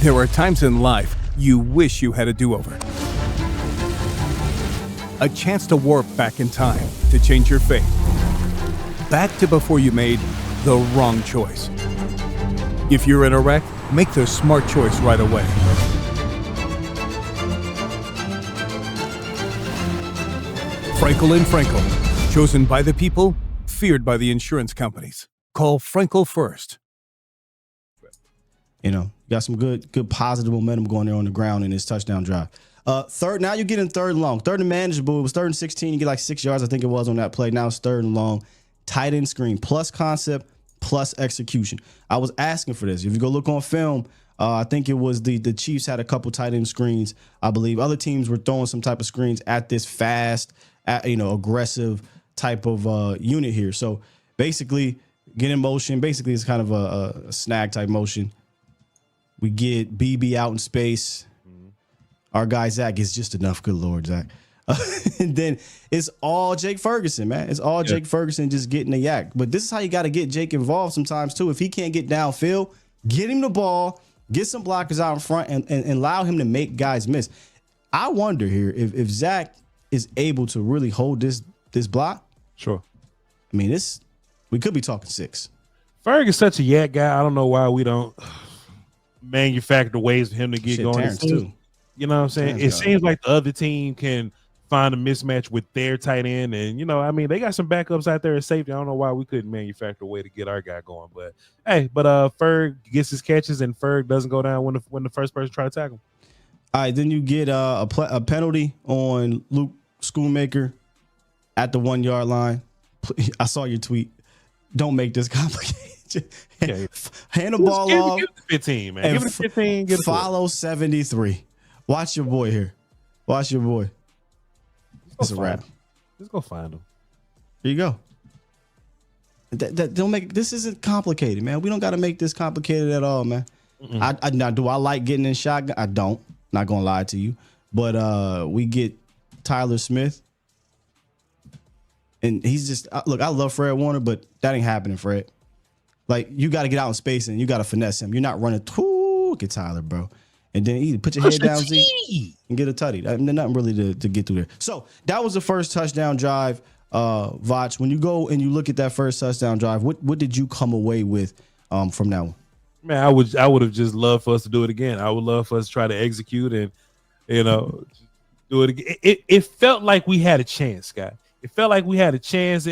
There are times in life you wish you had a do-over. A chance to warp back in time to change your fate. Back to before you made the wrong choice. If you're in a wreck, make the smart choice right away. Frankel and Frankel. Chosen by the people, feared by the insurance companies. Call Frankel first. You know, got some good positive momentum going there on the ground in this touchdown drive. Third, now you're getting third and long. Third and manageable. It was third and 16. You get like 6 yards, I think it was on that play. Now it's third and long. Tight end screen plus concept plus execution. I was asking for this. If you go look on film, I think it was the Chiefs had a couple tight end screens. I believe other teams were throwing some type of screens at this fast, aggressive type of unit here. So basically, get in motion. Basically, it's kind of a snag type motion. We get BB out in space. Our guy Zach is just enough. Good Lord, Zach. And then it's all Jake Ferguson, man. It's all Jake Ferguson just getting the yak. But this is how you got to get Jake involved sometimes, too. If he can't get downfield, get him the ball, get some blockers out in front, and allow him to make guys miss. I wonder here if Zach is able to really hold this block. Sure. I mean, we could be talking 6. Ferg is such a yak guy. I don't know why we don't manufacture ways for him to get going. Terrence too. You know what I'm saying? It seems like the other team can find a mismatch with their tight end. And, they got some backups out there at safety. I don't know why we couldn't manufacture a way to get our guy going. But, Ferg gets his catches, and Ferg doesn't go down when the first person try to tackle him. All right, then you get a penalty on Luke Schoonmaker at the 1 yard line. I saw your tweet. Don't make this complicated. Okay. Hand the ball off. Give it to 15, man. Give it to 15. Follow 73. Watch your boy here. Watch your boy. It's a wrap. Let's go find him. Here you go. Don't make this isn't complicated, man. We don't got to make this complicated at all, man. Now, do I like getting in shotgun? I don't. Not gonna lie to you, but we get Tyler Smith, and he's just look. I love Fred Warner, but that ain't happening, Fred. Like, you got to get out in space and you got to finesse him. You're not running. Look at Tyler, bro. And then either put your head down, Zeke, and get a tutty. There's nothing really to get through there. So that was the first touchdown drive. Voch, when you go and you look at that first touchdown drive, what did you come away with from that one? Man, I would have just loved for us to do it again. I would love for us to try to execute and do it again. It felt like we had a chance, Scott. It felt like we had a chance,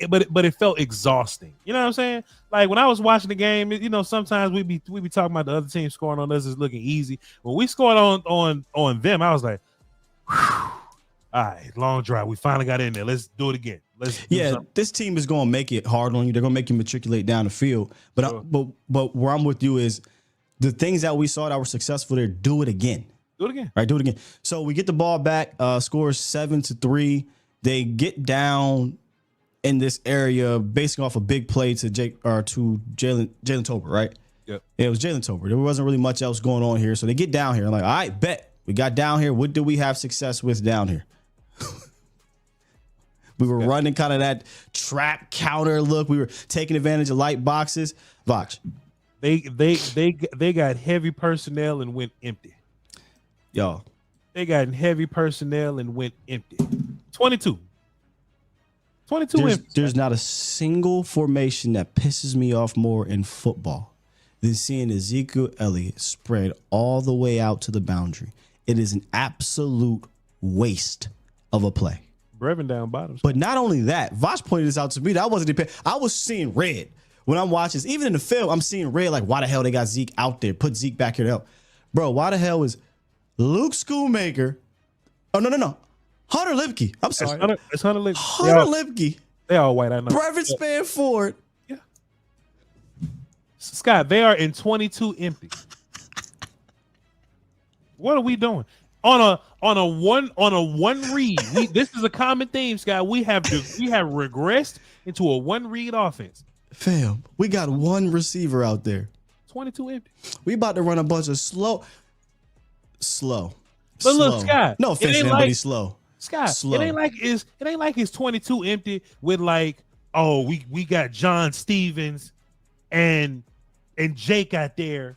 but it felt exhausting. You know what I'm saying? Like, when I was watching the game, sometimes we be talking about the other team scoring on us is looking easy. When we scored on them, I was like, whew, all right, long drive. We finally got in there. Let's do it again. This team is going to make it hard on you. They're going to make you matriculate down the field. But sure. But where I'm with you is the things that we saw that were successful there. Do it again. Do it again. All right, do it again. So we get the ball back. Scores 7-3. They get down in this area, basing off a big play to Jalen Tolbert, right? Yep. It was Jalen Tolbert. There wasn't really much else going on here. So they get down here. I'm like, all right, bet. We got down here. What do we have success with down here? We were running kind of that trap counter look. We were taking advantage of light boxes. Voch. They got heavy personnel and went empty. Y'all. They got heavy personnel and went empty. 22 There's not a single formation that pisses me off more in football than seeing Ezekiel Elliott spread all the way out to the boundary. It is an absolute waste of a play. Brevin down bottoms. But not only that, Voch pointed this out to me. That wasn't depending. I was seeing red when I'm watching this. Even in the film, I'm seeing red. Like, why the hell they got Zeke out there? Put Zeke back here to help. Bro, why the hell is Luke Schoonmaker? Oh, no. Hunter Lipke. I'm sorry. It's Hunter Lipke. Hunter Lipke. They all white, I know. Brevin Spanford. Yeah. Scott, they are in 22 empty. What are we doing? On a one read. This is a common theme, Scott. We have regressed into a one read offense. Fam, we got one receiver out there. 22 empty. We about to run a bunch of slow. But look, Scott. No offense, man, but he's slow. Scott, slow. It ain't like it's 22 empty with like, oh, we got John Stevens and Jake out there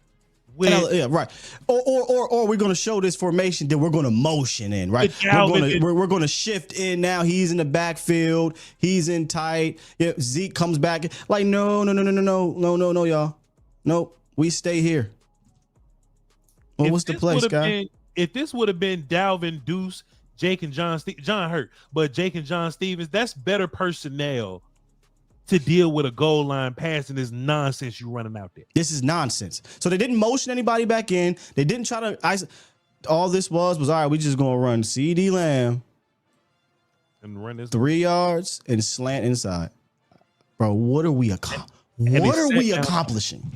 Yeah, right. Or we're gonna show this formation, then we're gonna motion in, right? We're gonna shift in now. He's in the backfield, he's in tight. Yeah, Zeke comes back. Like, no, y'all. Nope. We stay here. Well, what's the play, Sky? If this would have been Dalvin, Deuce, Jake and John hurt, but Jake and John Stevens, that's better personnel to deal with a goal line pass and this nonsense you running out there. This is nonsense. So they didn't motion anybody back in. They didn't try to all this was all right, we just gonna run CD Lamb and run this 3 yards and slant inside. Bro, what are we accomplishing?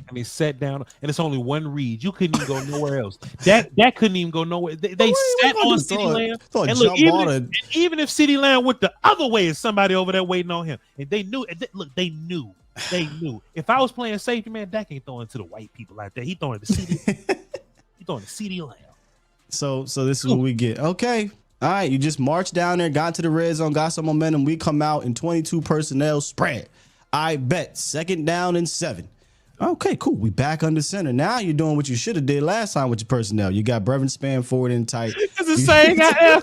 And they sat down, and it's only one read. You couldn't even go nowhere else. That couldn't even go nowhere. They sat on CeeDee Lamb. And look, even if CeeDee Lamb went the other way, is somebody over there waiting on him. And they knew. They knew. If I was playing safety, man, Dak ain't throwing to the white people out there. He throwing to CeeDee. He throwing to CeeDee Lamb. So this is what we get. Okay. All right. You just marched down there, got to the red zone, got some momentum. We come out in 22 personnel spread. I bet 2nd down and 7. Okay, cool. We back under center. Now you're doing what you should have did last time with your personnel. You got Brevin Spann forward and tight. It's the same guy.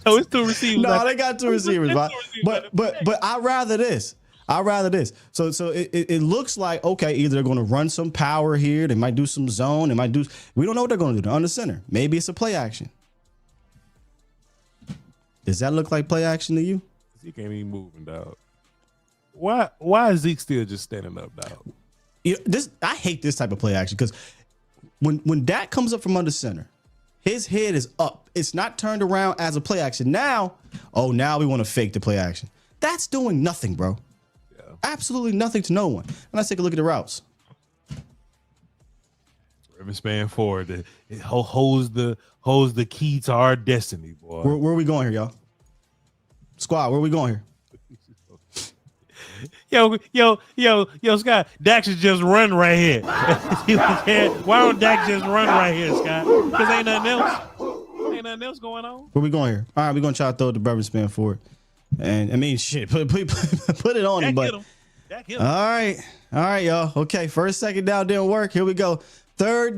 No, it's 2 receivers. No, they got 2 receivers, but I rather this. So it looks like, okay, either they're going to run some power here. They might do some zone. We don't know what they're going to do. They're under center. Maybe it's a play action. Does that look like play action to you? He can't even move, dog. Why is Zeke still just standing up, dog? I hate this type of play action because when Dak comes up from under center, his head is up. It's not turned around as a play action. Now we want to fake the play action. That's doing nothing, bro. Yeah. Absolutely nothing to no one. And let's take a look at the routes. Brevin Spann forward. It holds the key to our destiny, boy. Where are we going here, y'all? Squad, where are we going here? Yo, Scott, Dak should just run right here. Why don't Dak just run right here, Scott? Because ain't nothing else going on. Where we going here? All right, we're going to try to throw the Brevin Spann forward. And I mean, shit, put it on him. But Dak hit him. All right, y'all. Okay, 2nd down didn't work. Here we go. 3rd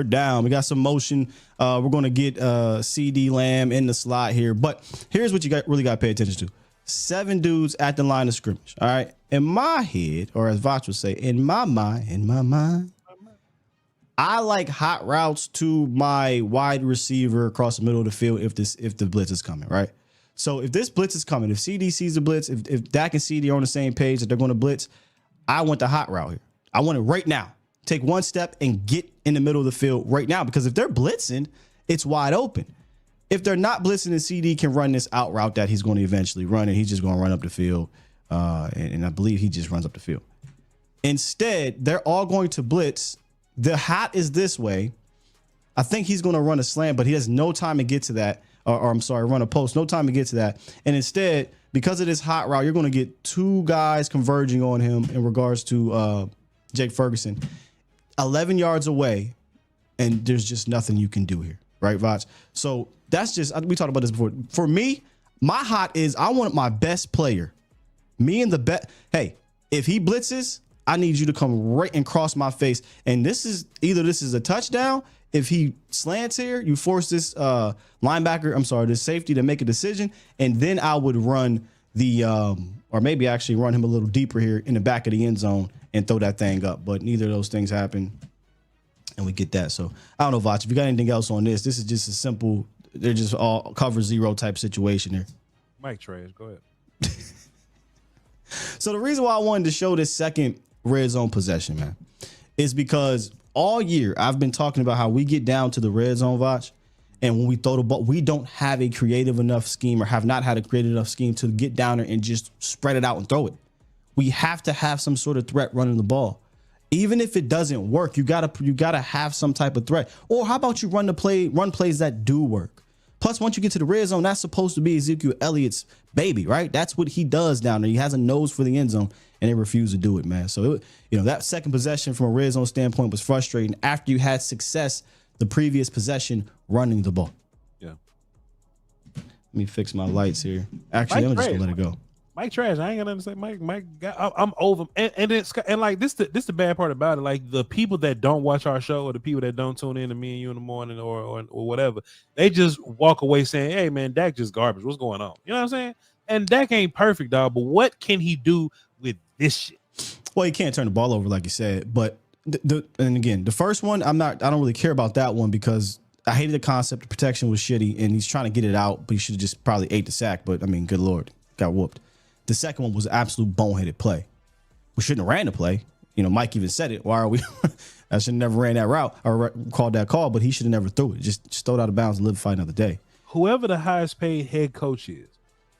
down. We got some motion. We're going to get CeeDee Lamb in the slot here. But here's what you really got to pay attention to. 7 dudes at the line of scrimmage. All right. In my head, or as Voch would say, in my mind, I like hot routes to my wide receiver across the middle of the field if the blitz is coming, right? So if this blitz is coming, if CD sees the blitz, if Dak and CD are on the same page that they're going to blitz, I want the hot route here. I want it right now. Take one step and get in the middle of the field right now, because if they're blitzing, it's wide open. If they're not blitzing, and CD can run this out route that he's going to eventually run, and he's just going to run up the field. And I believe he just runs up the field. Instead, they're all going to blitz. The hot is this way. I think he's going to run a slant, but he has no time to get to that. Run a post. No time to get to that. And instead, because of this hot route, you're going to get 2 guys converging on him in regards to Jake Ferguson. 11 yards away, and there's just nothing you can do here. Right, Voch? So that's just, we talked about this before. For me, my hot is I want my best player. Me and the best. Hey, if he blitzes, I need you to come right and cross my face. And this is a touchdown. If he slants here, you force this this safety to make a decision. And then I would run or maybe actually run him a little deeper here in the back of the end zone and throw that thing up. But neither of those things happen. And we get that. So I don't know, Voch, if you got anything else on this is just a simple, they're just all cover zero type situation here. Mike trash, go ahead. So the reason why I wanted to show this second red zone possession, man, is because all year I've been talking about how we get down to the red zone, Voch, and when we throw the ball, we don't have a creative enough scheme, or have not had a creative enough scheme to get down there and just spread it out and throw it. We have to have some sort of threat running the ball. Even if it doesn't work, you gotta have some type of threat. Or how about you run plays that do work? Plus, once you get to the red zone, that's supposed to be Ezekiel Elliott's baby, right? That's what he does down there. He has a nose for the end zone, and they refuse to do it, man. So that second possession from a red zone standpoint was frustrating after you had success the previous possession running the ball. Yeah. Let me fix my lights here. Actually, I'm just gonna let it go. Mike trash. I ain't got nothing to say. I'm over him. And then like this the bad part about it. Like the people that don't watch our show or the people that don't tune in to me and you in the morning or whatever, they just walk away saying, "Hey man, Dak just garbage. What's going on?" You know what I'm saying? And Dak ain't perfect, dog. But what can he do with this shit? Well, he can't turn the ball over like you said. But and again, the first one, I don't really care about that one because I hated the concept. The protection was shitty, and he's trying to get it out, but he should have just probably ate the sack. But I mean, good Lord, got whooped. The second one was an absolute boneheaded play. We shouldn't have ran the play. You know, Mike even said it. Why are we? I should have never ran that route or called that call, but he should have never threw it. Just throw it out of bounds and live to fight another day. Whoever the highest paid head coach is,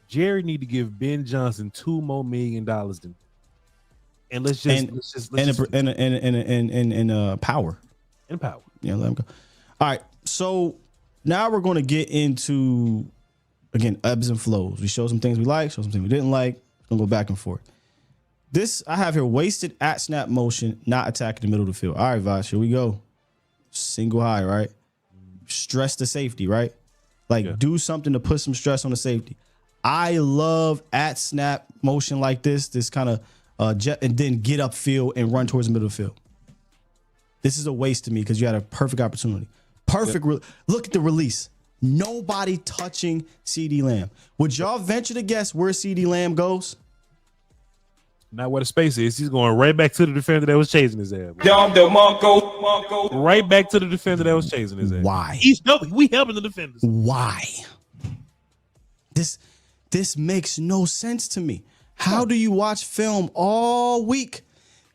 Jerry need to give Ben Johnson $2 more million than, and let's just power. And power. Yeah, let him go. All right, so now we're going to get into, again, ebbs and flows. We show some things we like, show some things we didn't like. We're going to go back and forth. This, I have here, wasted at snap motion, not attacking the middle of the field. All right, Voch, here we go. Single high, right? Stress the safety, right? Like, do something to put some stress on the safety. I love at snap motion like this kind of jet, and then get upfield and run towards the middle of the field. This is a waste to me because you had a perfect opportunity. Look at the release. Nobody touching CeeDee Lamb. Would y'all venture to guess where CeeDee Lamb goes? Not where the space is. He's going right back to the defender that was chasing his ass. Right back to the defender that was chasing his ass. Why? We helping the defenders. Why? This makes no sense to me. How do you watch film all week?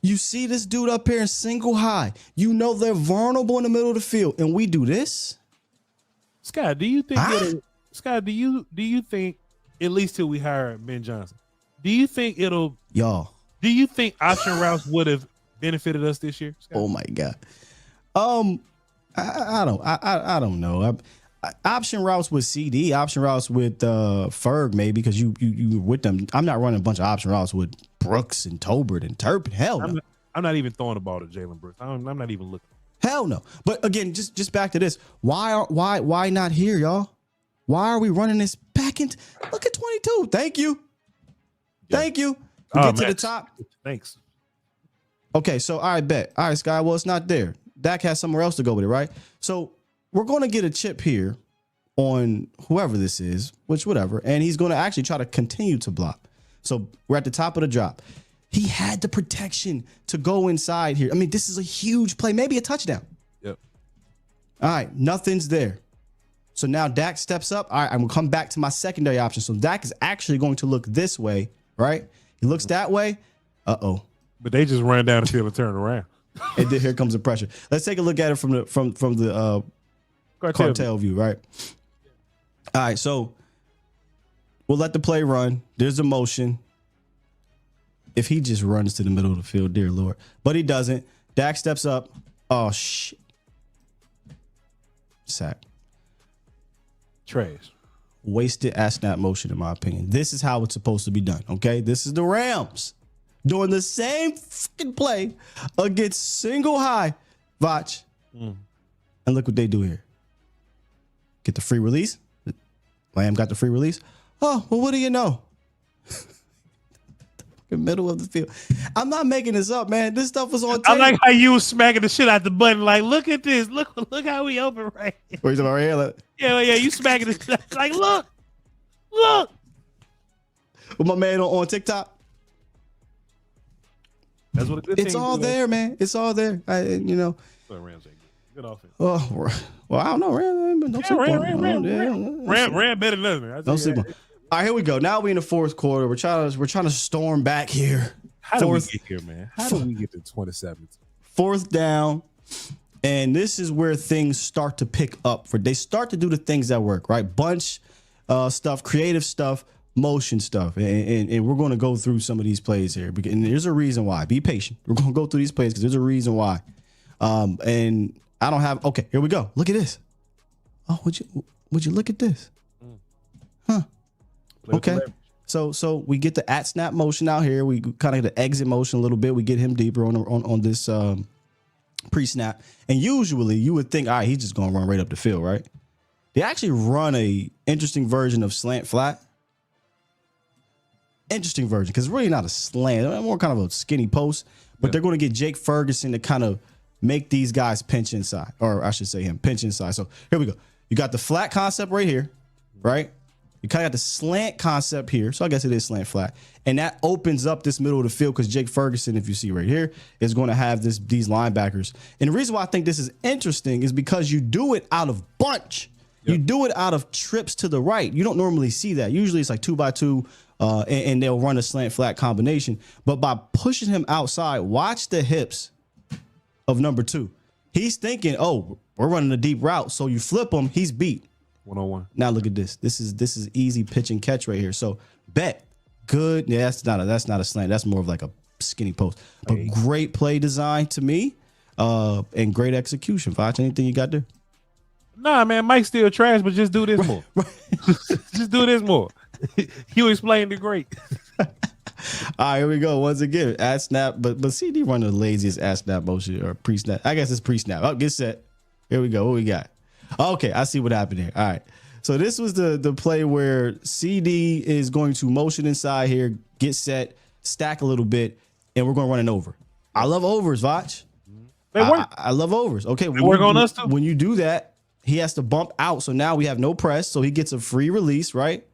You see this dude up here in single high. You know they're vulnerable in the middle of the field, and we do this? Scott, do you think Scott, do you think at least till we hire Ben Johnson, do you think do you think option routes would have benefited us this year, Scott? Oh my God. I don't know. Option routes with CD, option routes with Ferg, maybe, because you were with them. I'm not running a bunch of option routes with Brooks and Tolbert and Turpin. Hell no. I'm not even throwing the ball to Jalen Brooks. I'm not even looking. Hell no. But again, just back to this. Why not here, y'all? Why are we running this back into? Look at 22. Thank you. Yeah. Thank you. Get to the top. Thanks. Okay, so all right, bet. All right, Sky. Well, it's not there. Dak has somewhere else to go with it, right? So we're going to get a chip here on whoever this is, which whatever, and he's going to actually try to continue to block. So we're at the top of the drop. He had the protection to go inside here. I mean, this is a huge play, maybe a touchdown. Yep. All right, nothing's there. So now Dak steps up. All right, I'm going to come back to my secondary option. So Dak is actually going to look this way, right? He looks that way. Uh-oh. But they just ran down the field and turned around. And then here comes the pressure. Let's take a look at it from the cartel view, right? All right, so we'll let the play run. There's the motion. If he just runs to the middle of the field, dear Lord. But he doesn't. Dak steps up. Oh, shit. Sack. Trash. Wasted at snap motion, in my opinion. This is how it's supposed to be done, okay? This is the Rams doing the same fucking play against single high, Voch. And look what they do here. Get the free release. Lamb got the free release. Oh, well, what do you know? The middle of the field. I'm not making this up, man. This stuff was on tape. I like how you was smacking the shit out the button. Like, look at this. Look how we open right here. What are you talking about right here? Like, yeah. You smacking the shit. Like, look. With my man on TikTok. That's what it's all there, man. It's all there. Good offense. Oh, well, I don't know. Ram better than us. Don't sleep on. All right, here we go. Now we in the fourth quarter. We're trying to storm back here. How do we get here, man? How do we get to 27? Fourth down, and this is where things start to pick up. They start to do the things that work, right? Bunch stuff, creative stuff, motion stuff, and we're going to go through some of these plays here. And there's a reason why. Be patient. We're going to go through these plays because there's a reason why. And I don't have. Okay, here we go. Look at this. Oh, would you look at this? Huh. Okay. So we get the at snap motion out here. We kind of get the exit motion a little bit. We get him deeper on this pre-snap. And usually you would think, all right, he's just going to run right up the field, right? They actually run a interesting version of slant flat. interesting version because it's really not a slant, more kind of a skinny post. But they're going to get Jake Ferguson to kind of make these guys pinch inside, or I should say him pinch inside. So here we go. You got the flat concept right here, right? You kind of got the slant concept here. So I guess it is slant flat. And that opens up this middle of the field because Jake Ferguson, if you see right here, is going to have these linebackers. And the reason why I think this is interesting is because you do it out of bunch. Yep. You do it out of trips to the right. You don't normally see that. Usually it's like 2x2, and they'll run a slant flat combination. But by pushing him outside, watch the hips of number 2. He's thinking, oh, we're running a deep route. So you flip him, he's beat. 101. Now look at this. This is easy pitch and catch right here. So bet. Good. Yeah, that's not a slant. That's more of like a skinny post. But great play design to me. And great execution. Voch, anything you got there? Nah, man, Mike's still trash, but just do this more. Just do this more. You explained it great. All right, here we go. Once again, at snap, but CD run the laziest at snap motion or pre-snap. I guess it's pre-snap. Oh, get set. Here we go. What we got? Okay, I see what happened here. All right. So this was the play where CD is going to motion inside here, get set, stack a little bit, and we're going to run an over. I love overs, Voch. They work. I love overs. Okay, they work on us too. When you do that, he has to bump out. So now we have no press. So he gets a free release, right?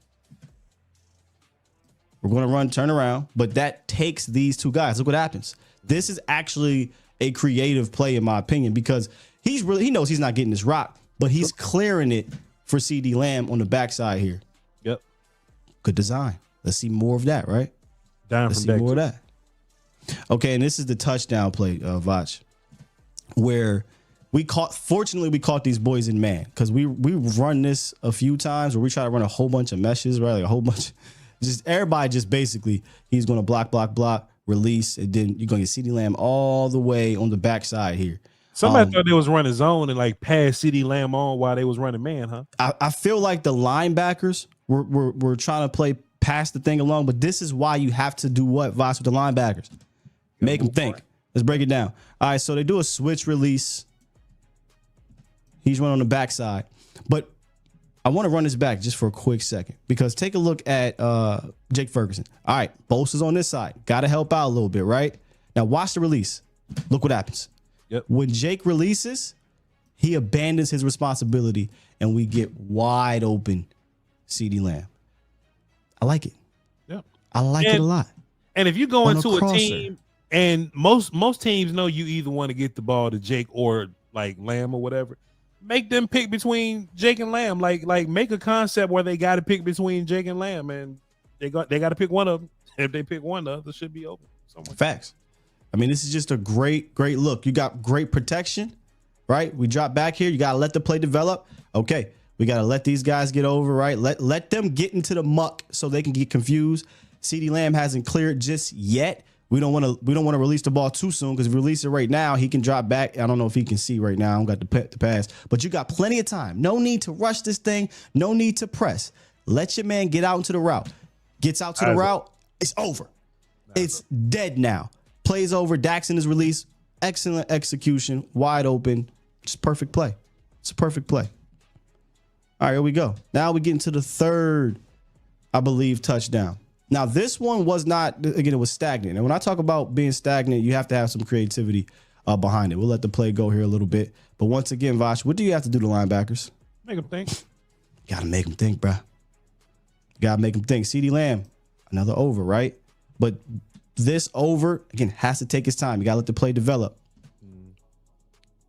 We're going to run turn around, but that takes these two guys. Look what happens. This is actually a creative play, in my opinion, because he knows he's not getting this rock, but he's clearing it for CeeDee Lamb on the backside here. Yep. Good design. Let's see more of that, right? Let's see more of that. Okay, and this is the touchdown play, Voch, where fortunately we caught these boys in man, because we run this a few times where we try to run a whole bunch of meshes, right? Like a whole bunch, everybody basically, he's going to block, release, and then you're going to get CeeDee Lamb all the way on the backside here. Somebody thought they was running zone and like pass CeeDee Lamb on while they was running man, huh? I feel like the linebackers were trying to play past the thing along, but this is why you have to do what, Voch, with the linebackers? Make them think. Let's break it down. All right, so they do a switch release. He's running on the backside. But I want to run this back just for a quick second, because take a look at Jake Ferguson. All right, Bosa's on this side. Got to help out a little bit, right? Now watch the release. Look what happens. Yep. When Jake releases, he abandons his responsibility, and we get wide open CeeDee Lamb. I like it. Yep. I like it a lot. And if you go into a team, and most teams know you either want to get the ball to Jake or like Lamb or whatever, make them pick between Jake and Lamb. Like make a concept where they got to pick between Jake and Lamb, and they got to pick one of them. If they pick one, the other should be open somewhere. Facts. I mean, this is just a great look. You got great protection, right? We drop back here. You got to let the play develop. Okay, we got to let these guys get over, right? Let them get into the muck so they can get confused. CeeDee Lamb hasn't cleared just yet. We don't want to release the ball too soon, because if we release it right now, he can drop back. I don't know if he can see right now. I don't got the pass, but you got plenty of time. No need to rush this thing. No need to press. Let your man get out into the route. Gets out to the route. It's over. It's dead now. Plays over. Dax in his release. Excellent execution. Wide open. Just perfect play. It's a perfect play. All right, here we go. Now we get into the third, I believe, touchdown. Now, this one was not, again, it was stagnant. And when I talk about being stagnant, you have to have some creativity behind it. We'll let the play go here a little bit. But once again, Voch, what do you have to do to linebackers? Make them think. Got to make them think, bro. Got to make them think. CeeDee Lamb, another over, right? But this over, again, has to take its time. You got to let the play develop.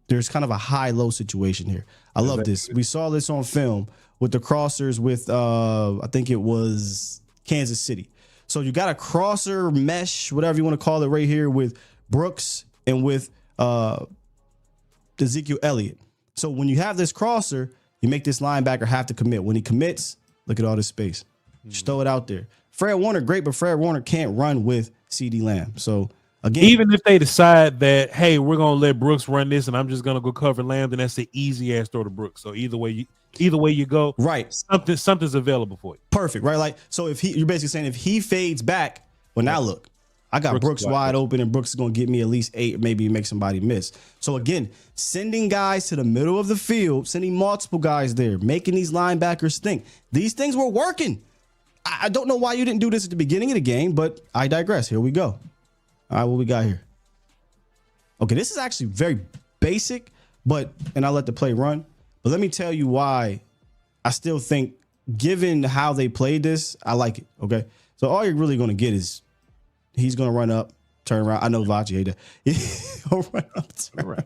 There's kind of a high-low situation here. I love this. We saw this on film with the crossers with, I think it was Kansas City. So you got a crosser mesh, whatever you want to call it, right here with Brooks and with Ezekiel Elliott. So when you have this crosser, you make this linebacker have to commit. When he commits, look at all this space. Just throw it out there. Fred Warner, great, but Fred Warner can't run with CeeDee Lamb. So again, even if they decide that, hey, we're gonna let Brooks run this, and I'm just gonna go cover Lamb, then that's the easy ass throw to Brooks. So either way you go, right? Something's available for you. Perfect, right? Like, so if you're basically saying if he fades back, well, now look, I got Brooks wide open, and Brooks is gonna get me at least 8, maybe make somebody miss. So again, sending guys to the middle of the field, sending multiple guys there, making these linebackers think. These things were working. I don't know why you didn't do this at the beginning of the game, but I digress. Here we go. All right, what we got here? Okay, this is actually very basic, and I'll let the play run. But let me tell you why I still think, given how they played this, I like it. Okay, so all you're really going to get is he's going to run up, turn around. I know Voch, you hate that. He'll run up, turn around.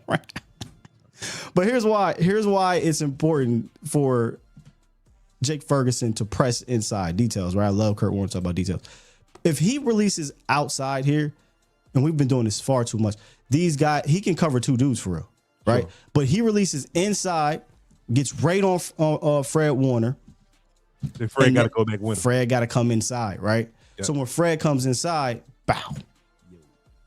But here's why it's important for Jake Ferguson to press inside. Details, right? I love Kurt Warner talk about details. If he releases outside here, and we've been doing this far too much, these guys, he can cover two dudes for real, right? Sure. But he releases inside, gets right on Fred Warner. Then Fred got to go back with him. Fred got to come inside, right? Yep. So when Fred comes inside, bow,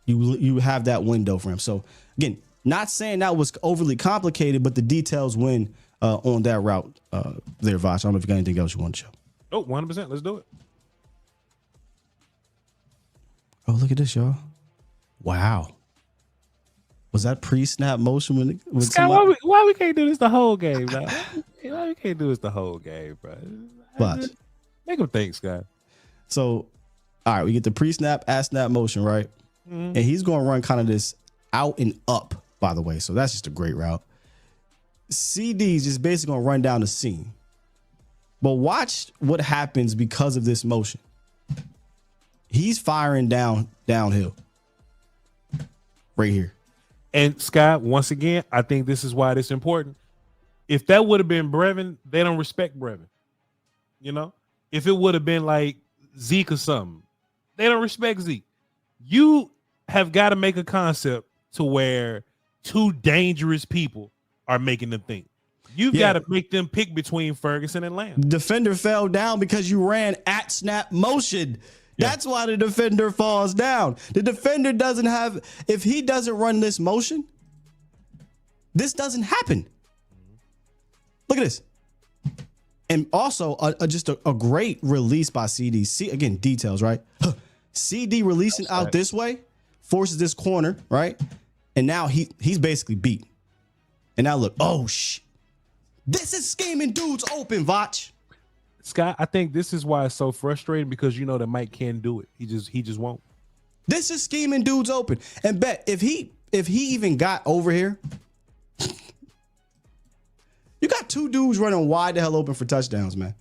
you have that window for him. So again, not saying that was overly complicated, but the details win on that route there, Voch. I don't know if you got anything else you want to show. Oh, 100%. Let's do it. Oh, look at this, y'all. Wow. Was that pre-snap motion when Scott, why we can't do this the whole game, bro? Why we can't do this the whole game, bro? Voch. Make him think, Scott. So, all right, we get the pre-snap, at-snap motion, right? Mm-hmm. And he's going to run kind of this out and up, by the way. So that's just a great route. CD's just basically going to run down the seam. But watch what happens because of this motion. He's firing downhill. Right here. And Scott, once again, I think this is why it's important. If that would have been Brevin, they don't respect Brevin. You know? If it would have been like Zeke or something, they don't respect Zeke. You have got to make a concept to where two dangerous people are making them think. You've got to make them pick between Ferguson and Lamb. The defender fell down because you ran at snap motion. That's why the defender falls down. The defender doesn't have, if he doesn't run this motion, this doesn't happen. Look at this. And also just a great release by CD. See, again, details, right? CD releasing out this way, forces this corner, right? And now he's basically beat. And now look, oh, shit. This is scheming dudes open, Voch. Scott, I think this is why it's so frustrating, because you know that Mike can do it. He just won't. This is scheming dudes open. And bet if he even got over here, you got two dudes running wide the hell open for touchdowns, man.